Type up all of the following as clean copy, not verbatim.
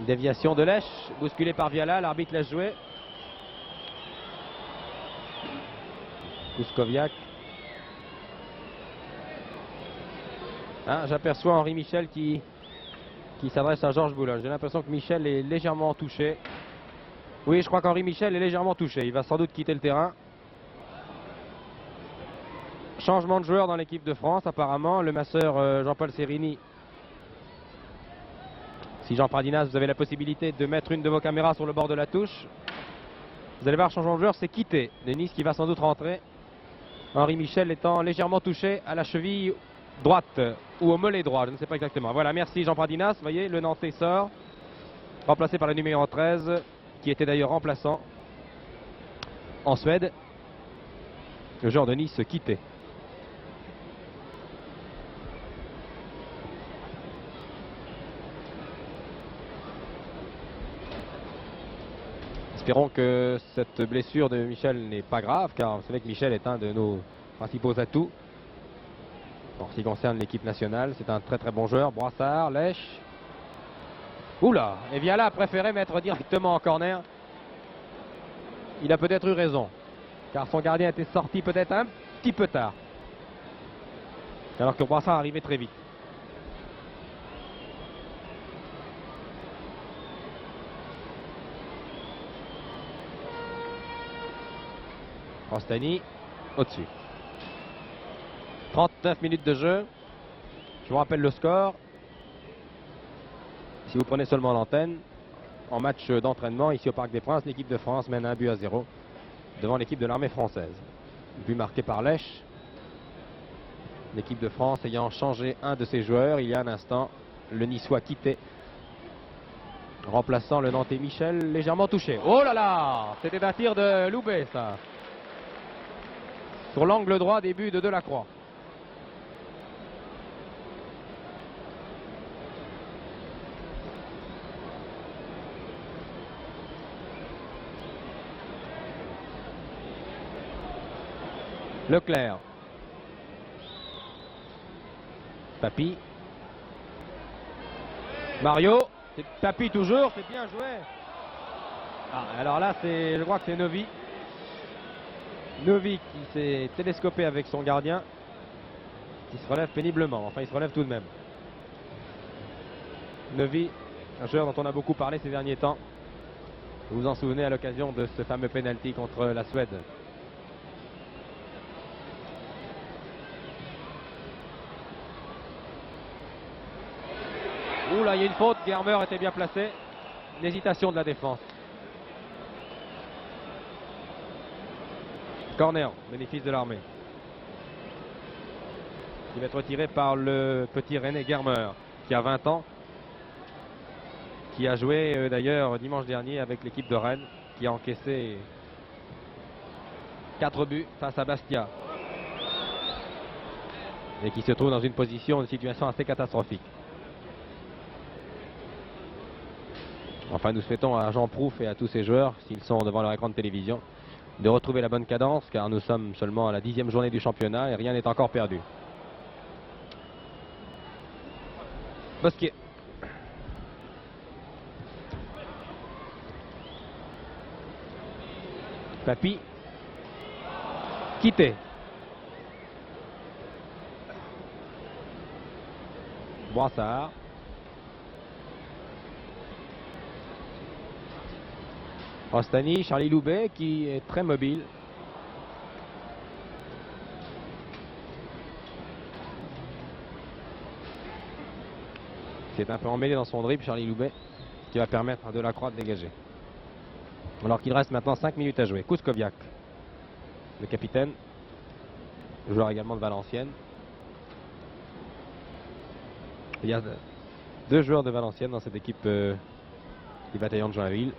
Déviation de Lèche, bousculé par Viala, l'arbitre laisse jouer. Kuskoviak. Ah, j'aperçois Henri Michel qui s'adresse à Georges Boulogne. J'ai l'impression que Michel est légèrement touché. Oui, je crois qu'Henri Michel est légèrement touché. Il va sans doute quitter le terrain. Changement de joueur dans l'équipe de France, apparemment. Le masseur Jean-Paul Serrini. Si Jean Pardinas, vous avez la possibilité de mettre une de vos caméras sur le bord de la touche. Vous allez voir, changement de joueur, c'est quitté. Denis qui va sans doute rentrer. Henri Michel étant légèrement touché à la cheville droite ou au mollet droit, je ne sais pas exactement. Voilà, merci Jean Pardinas. Vous voyez, le Nantais sort, remplacé par le numéro 13, qui était d'ailleurs remplaçant en Suède. Le joueur de Nice quitté. Espérons que cette blessure de Michel n'est pas grave, car vous savez que Michel est un de nos principaux atouts. En ce qui concerne l'équipe nationale, c'est un très très bon joueur. Brassard, Lèche. Oula, et Viala a préféré mettre directement en corner. Il a peut-être eu raison, car son gardien était sorti peut-être un petit peu tard. Alors que Brassard arrivait très vite. Rostani, au-dessus. 39 minutes de jeu. Je vous rappelle le score. Si vous prenez seulement l'antenne, en match d'entraînement ici au Parc des Princes, l'équipe de France mène 1-0 devant l'équipe de l'armée française. But marqué par Lèche. L'équipe de France ayant changé un de ses joueurs il y a un instant, le Niçois quitté, remplaçant le Nantais Michel, légèrement touché. Oh là là, c'était un tir de Loubet, ça. Sur l'angle droit, début de Delacroix. Leclerc. Papy. Mario. C'est Papy toujours, c'est bien joué. Ah, alors là, je crois que c'est Novi. Novi qui s'est télescopé avec son gardien, qui se relève péniblement. Enfin, il se relève tout de même. Novi, un joueur dont on a beaucoup parlé ces derniers temps. Vous vous en souvenez à l'occasion de ce fameux penalty contre la Suède. Ouh là, il y a une faute. Germer était bien placé. L'hésitation de la défense. Corner, bénéfice de l'armée. Qui va être retiré par le petit René Germer, qui a 20 ans. Qui a joué d'ailleurs dimanche dernier avec l'équipe de Rennes, qui a encaissé 4 buts face à Bastia. Et qui se trouve dans une situation assez catastrophique. Enfin, nous souhaitons à Jean Prouff et à tous ses joueurs, s'ils sont devant leur écran de télévision, de retrouver la bonne cadence, car nous sommes seulement à la 10e journée du championnat et rien n'est encore perdu. Bosquier. Papy. Quitté. Brassard. Rostani, Charlie Loubet qui est très mobile. Qui est un peu emmêlé dans son dribble, Charlie Loubet, qui va permettre à Delacroix de dégager. Alors qu'il reste maintenant 5 minutes à jouer. Kuskoviak, le capitaine, joueur également de Valenciennes. Il y a 2 joueurs de Valenciennes dans cette équipe du bataillon de Joinville.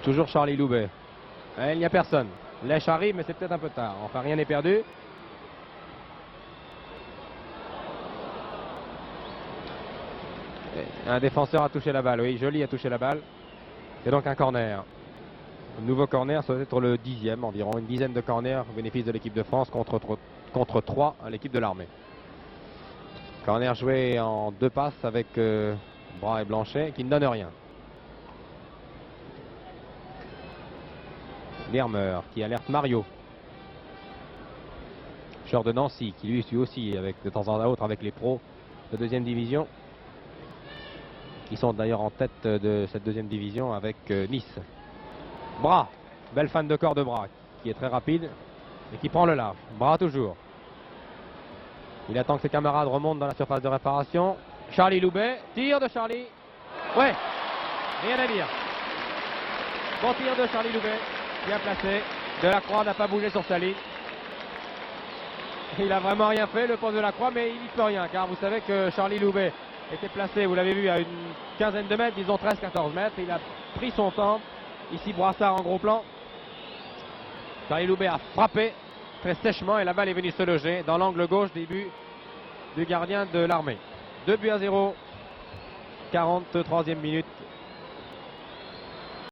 Toujours Charlie Loubet. Il n'y a personne. Lèche arrive, mais c'est peut-être un peu tard. Enfin, rien n'est perdu. Un défenseur a touché la balle. Oui, Joly a touché la balle. Et donc un corner. Un nouveau corner, ça doit être le 10e environ. Une dizaine de corners au bénéfice de l'équipe de France contre 3 à l'équipe de l'armée. Corner joué en 2 passes avec Bras et Blanchet qui ne donne rien. Lermer qui alerte Mario. Joueur de Nancy qui lui suit aussi avec, de temps en autre avec les pros de 2e division. Qui sont d'ailleurs en tête de cette 2e division avec Nice. Bras, belle fan de corps de Bras qui est très rapide et qui prend le large. Bras toujours. Il attend que ses camarades remontent dans la surface de réparation. Charlie Loubet, tir de Charlie. Ouais, rien à dire. Bon tir de Charlie Loubet, bien placé. Delacroix n'a pas bougé sur sa ligne. Il a vraiment rien fait, le poste de Delacroix, mais il n'y peut rien, car vous savez que Charlie Loubet était placé, vous l'avez vu, à une quinzaine de mètres, disons 13-14 mètres. Il a pris son temps. Ici, Brassard en gros plan. Charlie Loubet a frappé très sèchement et la balle est venue se loger dans l'angle gauche des buts du gardien de l'Armée. 2 buts à 0. 43e minute.